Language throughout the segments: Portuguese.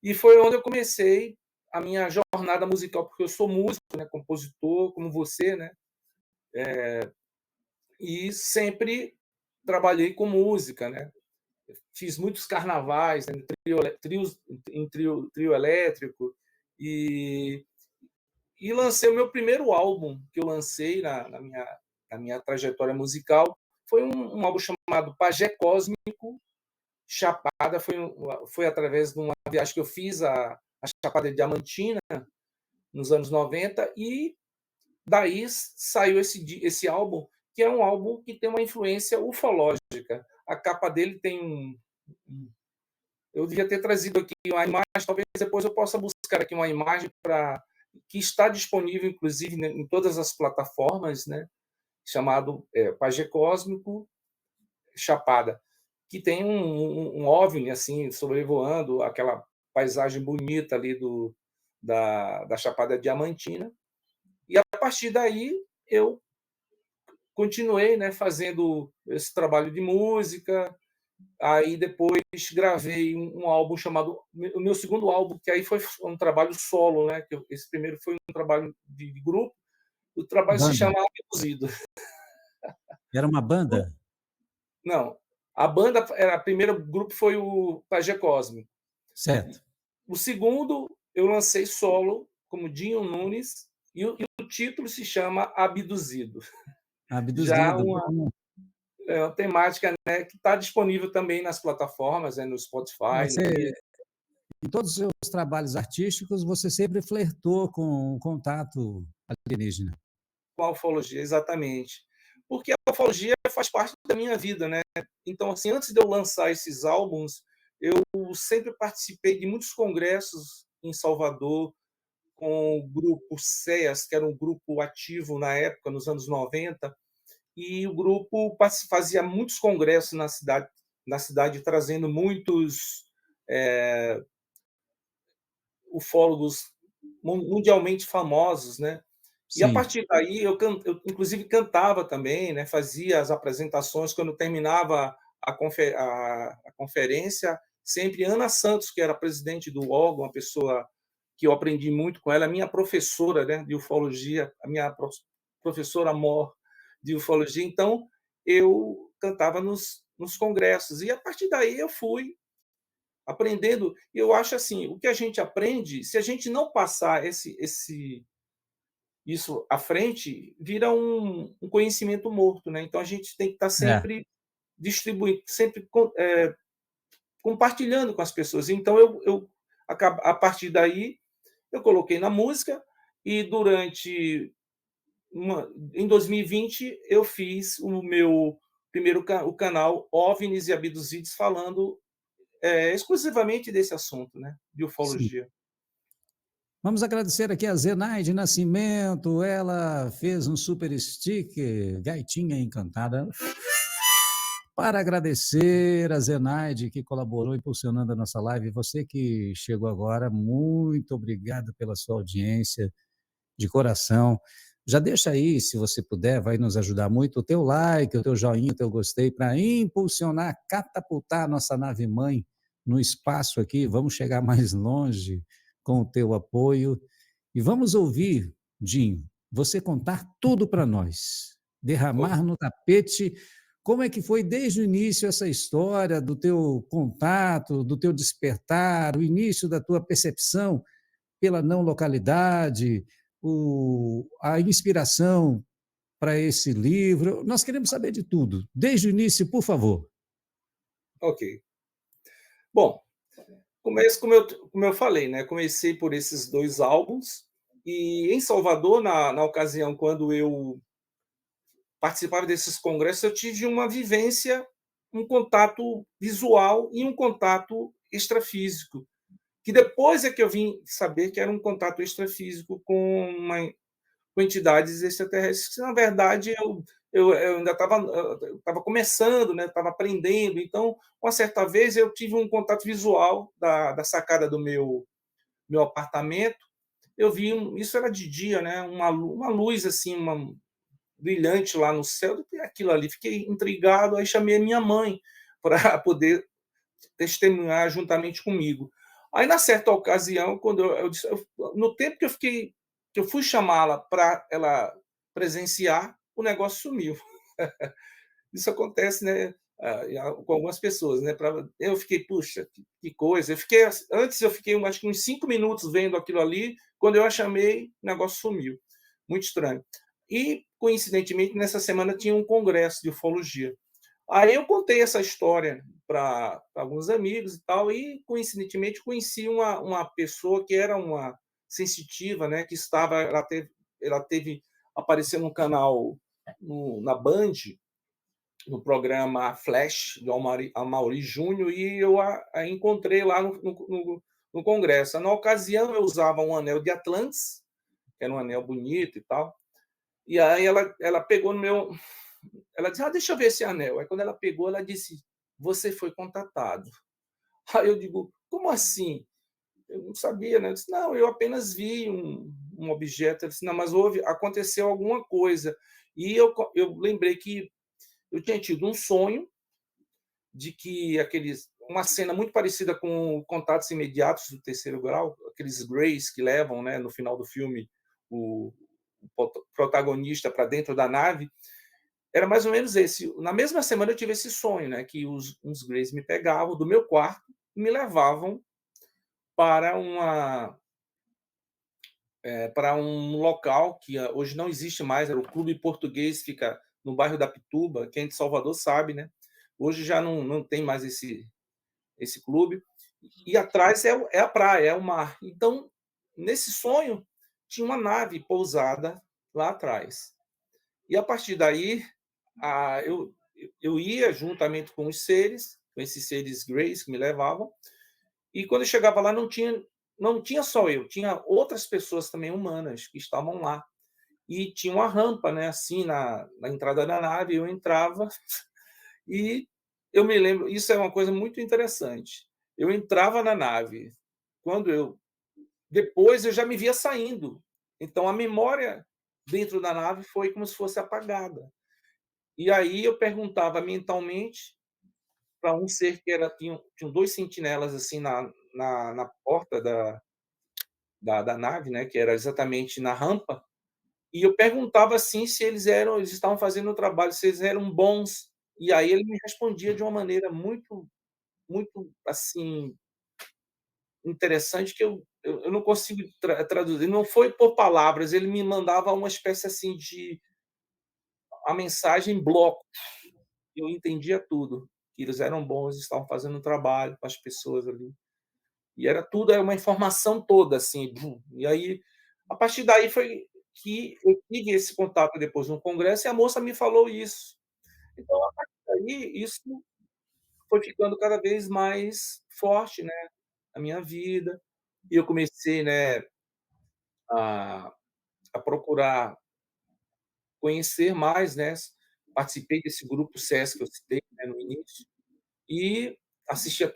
E foi onde eu comecei a minha jornada musical, porque eu sou músico, né, compositor, como você, né, e sempre trabalhei com música, né. Fiz muitos carnavais, né, trio elétrico, e lancei o meu primeiro álbum, que eu lancei na minha trajetória musical, foi um álbum chamado Pajé Cósmico, Chapada, foi através de uma viagem que eu fiz à Chapada Diamantina, nos anos 90, e daí saiu esse álbum, que é um álbum que tem uma influência ufológica. A capa dele tem eu devia ter trazido aqui uma imagem, talvez depois eu possa buscar aqui uma imagem que está disponível, inclusive, né, em todas as plataformas, né, chamado Pajé Cósmico Chapada, que tem um OVNI assim, sobrevoando aquela paisagem bonita ali da Chapada Diamantina. E a partir daí eu continuei, né, fazendo esse trabalho de música. Aí depois gravei um álbum chamado o meu segundo álbum, que aí foi um trabalho solo, né? Esse primeiro foi um trabalho de grupo. O trabalho se Banda. chama Abduzido. Era uma banda? Não, a banda era a primeiro grupo foi o Pajé Cósmico. Certo. O segundo eu lancei solo como Dinho Nunes e o título se chama Abduzido. Já Abduzido. uma temática, né, que está disponível também nas plataformas, né, no Spotify, no Você, Deezer. em todos os seus trabalhos artísticos, você sempre flertou com o contato alienígena. Com a ufologia, exatamente. Porque a ufologia faz parte da minha vida, né. Então, assim, antes de eu lançar esses álbuns, eu sempre participei de muitos congressos em Salvador, com o grupo CEAS, que era um grupo ativo na época, nos anos 90, e o grupo fazia muitos congressos na cidade trazendo muitos ufólogos mundialmente famosos, né? E a Sim. partir daí eu inclusive cantava também, né? Fazia as apresentações quando terminava a conferência. Sempre Ana Santos, que era presidente do órgão, uma pessoa que eu aprendi muito com ela, a minha professora, né, de ufologia, a minha professora mor de ufologia. Então eu cantava nos congressos e a partir daí eu fui aprendendo. E eu acho assim, o que a gente aprende, se a gente não passar isso à frente, vira um conhecimento morto, né? Então a gente tem que estar É. sempre distribuindo, sempre compartilhando com as pessoas. Então a partir daí eu coloquei na música e em 2020 eu fiz o meu primeiro o canal OVNIs e Abduzidos, falando exclusivamente desse assunto, né, de Sim. ufologia. Vamos agradecer aqui a Zenaide Nascimento, ela fez um super sticker, gaitinha encantada, para agradecer a Zenaide que colaborou impulsionando a nossa live. Você que chegou agora, muito obrigado pela sua audiência, de coração. Já deixa aí, se você puder, vai nos ajudar muito, o teu like, o teu joinha, o teu gostei, para impulsionar, catapultar a nossa nave-mãe no espaço aqui. Vamos chegar mais longe com o teu apoio. E vamos ouvir, Dinho, você contar tudo para nós. Ok. Derramar no tapete como é que foi desde o início essa história do teu contato, do teu despertar, o início da tua percepção pela não localidade, a inspiração para esse livro. Nós queremos saber de tudo, desde o início, por favor. Ok. Bom, começo como eu falei, né, comecei por esses 2 álbuns, e em Salvador, na ocasião, quando eu participava desses congressos, eu tive uma vivência, um contato visual e um contato extrafísico, que depois é que eu vim saber que era um contato extrafísico com entidades extraterrestres, que na verdade eu ainda estava começando, né, estava aprendendo. Então, uma certa vez eu tive um contato visual da sacada do meu apartamento. Eu vi isso era de dia, né, uma luz assim, brilhante lá no céu, e aquilo ali. Fiquei intrigado, aí chamei a minha mãe para poder testemunhar juntamente comigo. Aí, na certa ocasião, quando eu disse no tempo que eu fui chamá-la para ela presenciar, o negócio sumiu. Isso acontece, né, com algumas pessoas, né, eu fiquei: "Puxa, que coisa", eu fiquei antes eu fiquei acho que uns 5 minutos vendo aquilo ali, quando eu a chamei, o negócio sumiu. Muito estranho. E, coincidentemente, nessa semana tinha um congresso de ufologia. Aí eu contei essa história para alguns amigos e tal, e coincidentemente conheci uma pessoa que era uma sensitiva, né, que estava ela teve apareceu no canal na Band, no programa Flash, do Amaury Júnior, e eu a encontrei lá no congresso. Na ocasião, eu usava um anel de Atlantis, que era um anel bonito e tal, e aí ela pegou no meu. Ela disse: "Ah, deixa eu ver esse anel". Aí, quando ela pegou, ela disse: "Você foi contatado". Aí eu digo: "Como assim?". Eu não sabia, né. Eu disse: "Não, eu apenas vi um objeto". Ela disse: "Não, mas aconteceu alguma coisa". E eu lembrei que eu tinha tido um sonho de que uma cena muito parecida com Contatos Imediatos do Terceiro Grau, aqueles Greys que levam, né, no final do filme, o protagonista para dentro da nave, era mais ou menos esse. Na mesma semana eu tive esse sonho, né, que uns Greys me pegavam do meu quarto e me levavam para para um local que hoje não existe mais, era o Clube Português, fica no bairro da Pituba, quem é de Salvador sabe, né. Hoje já não tem mais esse clube, e atrás é a praia, é o mar. Então, nesse sonho, tinha uma nave pousada lá atrás. E a partir daí, eu ia juntamente com os seres, com esses seres greys que me levavam, e quando eu chegava lá não tinha só eu, tinha outras pessoas também humanas que estavam lá. E tinha uma rampa, né, assim, na entrada da nave, eu entrava e eu me lembro, isso é uma coisa muito interessante. Eu entrava na nave, quando eu depois eu já me via saindo. Então a memória dentro da nave foi como se fosse apagada. E aí eu perguntava mentalmente para um ser que tinham 2 sentinelas, assim, na porta da nave, né, que era exatamente na rampa, e eu perguntava, assim, se eles estavam fazendo o trabalho, se eles eram bons, e aí ele me respondia de uma maneira muito muito, assim, interessante, que eu não consigo traduzir, não foi por palavras, ele me mandava uma espécie, assim, de a mensagem em bloco. Eu entendia tudo, que eles eram bons, estavam fazendo um trabalho com as pessoas ali. E era uma informação toda, assim, bum. E aí, a partir daí foi que eu tive esse contato depois no congresso e a moça me falou isso. Então, a partir daí, isso foi ficando cada vez mais forte, né, na minha vida. E eu comecei, né, a procurar conhecer mais, né, participei desse grupo SESC que eu citei, né, no início. E assistia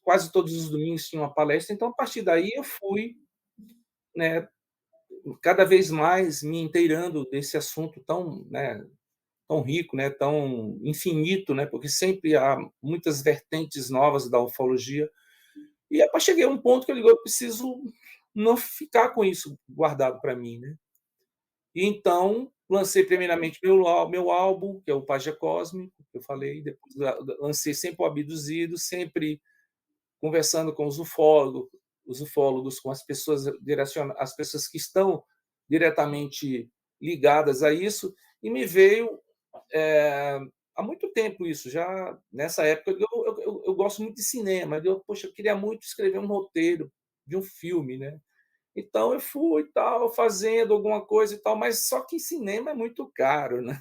quase todos os domingos tinha uma palestra, então a partir daí eu fui, né, cada vez mais me inteirando desse assunto tão, né, tão rico, né, tão infinito, né, porque sempre há muitas vertentes novas da ufologia. E aí cheguei a um ponto que eu digo: "Eu preciso não ficar com isso guardado para mim", né. E então lancei primeiramente meu álbum, que é o Pagia Cósmico, que eu falei, depois lancei sempre o Abduzido, sempre conversando com os ufólogos, com as pessoas que estão diretamente ligadas a isso, e me veio, há muito tempo isso, já nessa época eu gosto muito de cinema, poxa, eu queria muito escrever um roteiro de um filme, né. Então eu fui tal, fazendo alguma coisa e tal, mas só que cinema é muito caro, né.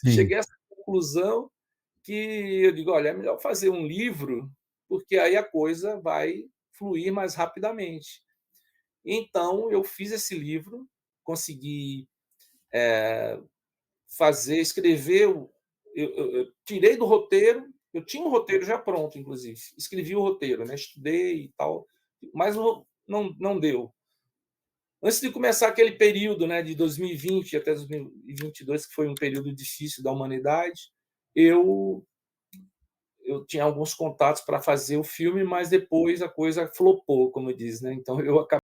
Sim, Cheguei a essa conclusão que eu digo: "Olha, é melhor fazer um livro, porque aí a coisa vai fluir mais rapidamente". Então eu fiz esse livro, consegui escrever eu tirei do roteiro, eu tinha um roteiro já pronto inclusive, escrevi o roteiro, né, estudei e tal, mas não deu. Antes de começar aquele período, né, de 2020 até 2022, que foi um período difícil da humanidade, eu eu tinha alguns contatos para fazer o filme, mas depois a coisa flopou, como diz, né, então eu